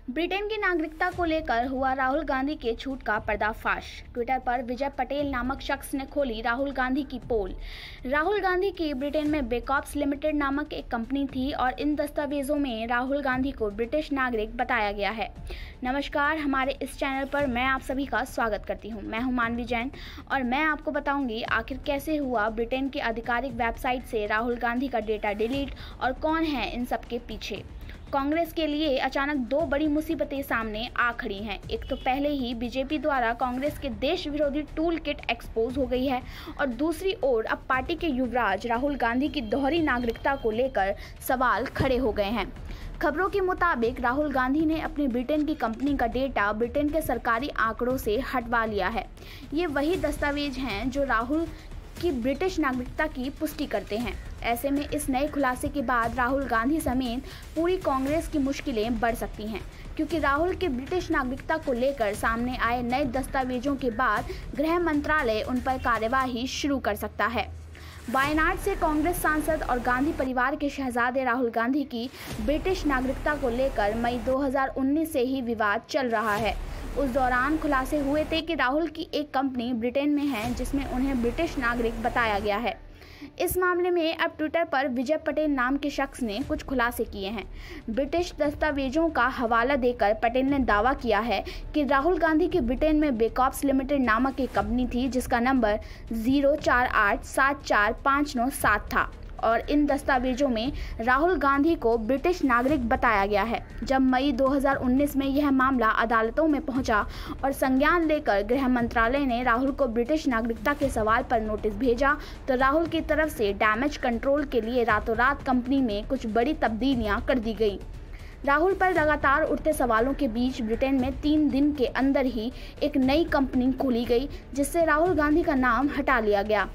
Britain की नागरिकता को लेकर हुआ राहुल गांधी के झूठ का पर्दाफाश। ट्विटर पर विजय पटेल नामक शख्स ने खोली राहुल गांधी की पोल। राहुल गांधी की ब्रिटेन में बेकॉप्स लिमिटेड नामक एक कंपनी थी और इन दस्तावेजों में राहुल गांधी को ब्रिटिश नागरिक बताया गया है। नमस्कार, हमारे इस चैनल पर मैं आप सभी का स्वागत करती हूं। मैं हूं मानवी जैन और मैं आपको बताऊंगी आखिर कैसे हुआ ब्रिटेन की आधिकारिक वेबसाइट से राहुल गांधी का डेटा डिलीट और कौन है इन सब के पीछे। कांग्रेस के लिए अचानक दो बड़ी मुसीबतें सामने आ खड़ी हैं। एक तो पहले ही बीजेपी द्वारा कांग्रेस के देश विरोधी टूल किट एक्सपोज हो गई है और दूसरी ओर अब पार्टी के युवराज राहुल गांधी की दोहरी नागरिकता को लेकर सवाल खड़े हो गए हैं। खबरों के मुताबिक राहुल गांधी ने अपनी ब्रिटेन की कंपनी का डेटा ब्रिटेन के सरकारी आंकड़ों से हटवा लिया है। ये वही दस्तावेज हैं जो राहुल की ब्रिटिश नागरिकता की पुष्टि करते हैं। ऐसे में इस नए खुलासे के बाद राहुल गांधी समेत पूरी कांग्रेस की मुश्किलें बढ़ सकती हैं, क्योंकि राहुल की ब्रिटिश नागरिकता को लेकर सामने आए नए दस्तावेजों के बाद गृह मंत्रालय उन पर कार्यवाही शुरू कर सकता है। वायनाड से कांग्रेस सांसद और गांधी परिवार के शहजादे राहुल गांधी की ब्रिटिश नागरिकता को लेकर मई 2019 से ही विवाद चल रहा है। उस दौरान खुलासे हुए थे कि राहुल की एक कंपनी ब्रिटेन में है जिसमें उन्हें ब्रिटिश नागरिक बताया गया है। इस मामले में अब ट्विटर पर विजय पटेल नाम के शख्स ने कुछ खुलासे किए हैं। ब्रिटिश दस्तावेजों का हवाला देकर पटेल ने दावा किया है कि राहुल गांधी की ब्रिटेन में बेकॉप्स लिमिटेड नामक एक कंपनी थी जिसका नंबर 0487459 था और इन दस्तावेजों में राहुल गांधी को ब्रिटिश नागरिक बताया गया है। जब मई 2019 में यह मामला अदालतों में पहुंचा और संज्ञान लेकर गृह मंत्रालय ने राहुल को ब्रिटिश नागरिकता के सवाल पर नोटिस भेजा, तो राहुल की तरफ से डैमेज कंट्रोल के लिए रातों रात कंपनी में कुछ बड़ी तब्दीलियां कर दी गई। राहुल पर लगातार उठते सवालों के बीच ब्रिटेन में 3 दिन के अंदर ही एक नई कंपनी खोली गई जिससे राहुल गांधी का नाम हटा लिया गया।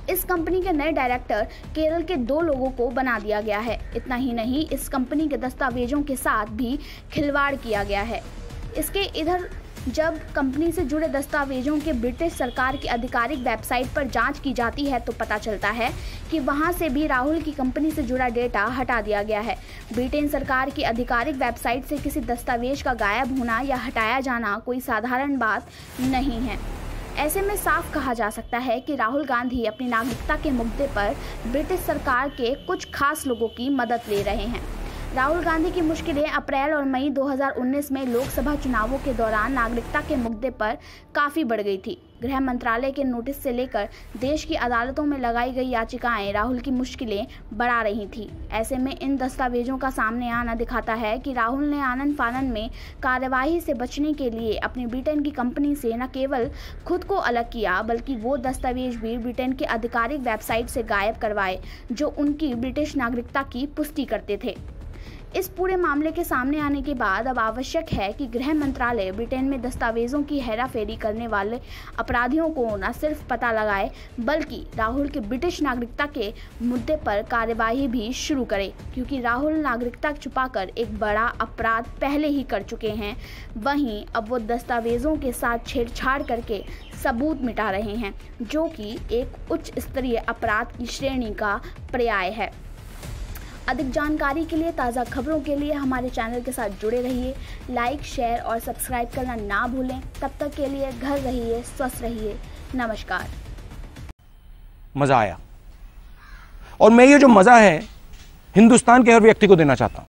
इस कंपनी के नए डायरेक्टर केरल के 2 लोगों को बना दिया गया है। इतना ही नहीं, इस कंपनी के दस्तावेजों के साथ भी खिलवाड़ किया गया है। इसके इधर जब कंपनी से जुड़े दस्तावेजों के ब्रिटिश सरकार की आधिकारिक वेबसाइट पर जांच की जाती है तो पता चलता है कि वहां से भी राहुल की कंपनी से जुड़ा डेटा हटा दिया गया है। ब्रिटेन सरकार की आधिकारिक वेबसाइट से किसी दस्तावेज का गायब होना या हटाया जाना कोई साधारण बात नहीं है। ऐसे में साफ कहा जा सकता है कि राहुल गांधी अपनी नागरिकता के मुद्दे पर ब्रिटिश सरकार के कुछ खास लोगों की मदद ले रहे हैं। राहुल गांधी की मुश्किलें अप्रैल और मई 2019 में लोकसभा चुनावों के दौरान नागरिकता के मुद्दे पर काफ़ी बढ़ गई थी। गृह मंत्रालय के नोटिस से लेकर देश की अदालतों में लगाई गई याचिकाएं राहुल की मुश्किलें बढ़ा रही थी। ऐसे में इन दस्तावेजों का सामने आना दिखाता है कि राहुल ने आनन फानन में कार्यवाही से बचने के लिए अपनी ब्रिटेन की कंपनी से न केवल खुद को अलग किया, बल्कि वो दस्तावेज भी ब्रिटेन की आधिकारिक वेबसाइट से गायब करवाए जो उनकी ब्रिटिश नागरिकता की पुष्टि करते थे। इस पूरे मामले के सामने आने के बाद अब आवश्यक है कि गृह मंत्रालय ब्रिटेन में दस्तावेजों की हेराफेरी करने वाले अपराधियों को न सिर्फ पता लगाए, बल्कि राहुल के ब्रिटिश नागरिकता के मुद्दे पर कार्यवाही भी शुरू करे, क्योंकि राहुल नागरिकता छुपाकर एक बड़ा अपराध पहले ही कर चुके हैं। वहीं अब वो दस्तावेजों के साथ छेड़छाड़ करके सबूत मिटा रहे हैं, जो कि एक उच्च स्तरीय अपराध की श्रेणी का पर्याय है। अधिक जानकारी के लिए, ताज़ा खबरों के लिए हमारे चैनल के साथ जुड़े रहिए। लाइक, शेयर और सब्सक्राइब करना ना भूलें। तब तक के लिए घर रहिए, स्वस्थ रहिए। नमस्कार। मज़ा आया और मैं ये जो मज़ा है हिंदुस्तान के हर व्यक्ति को देना चाहता हूँ।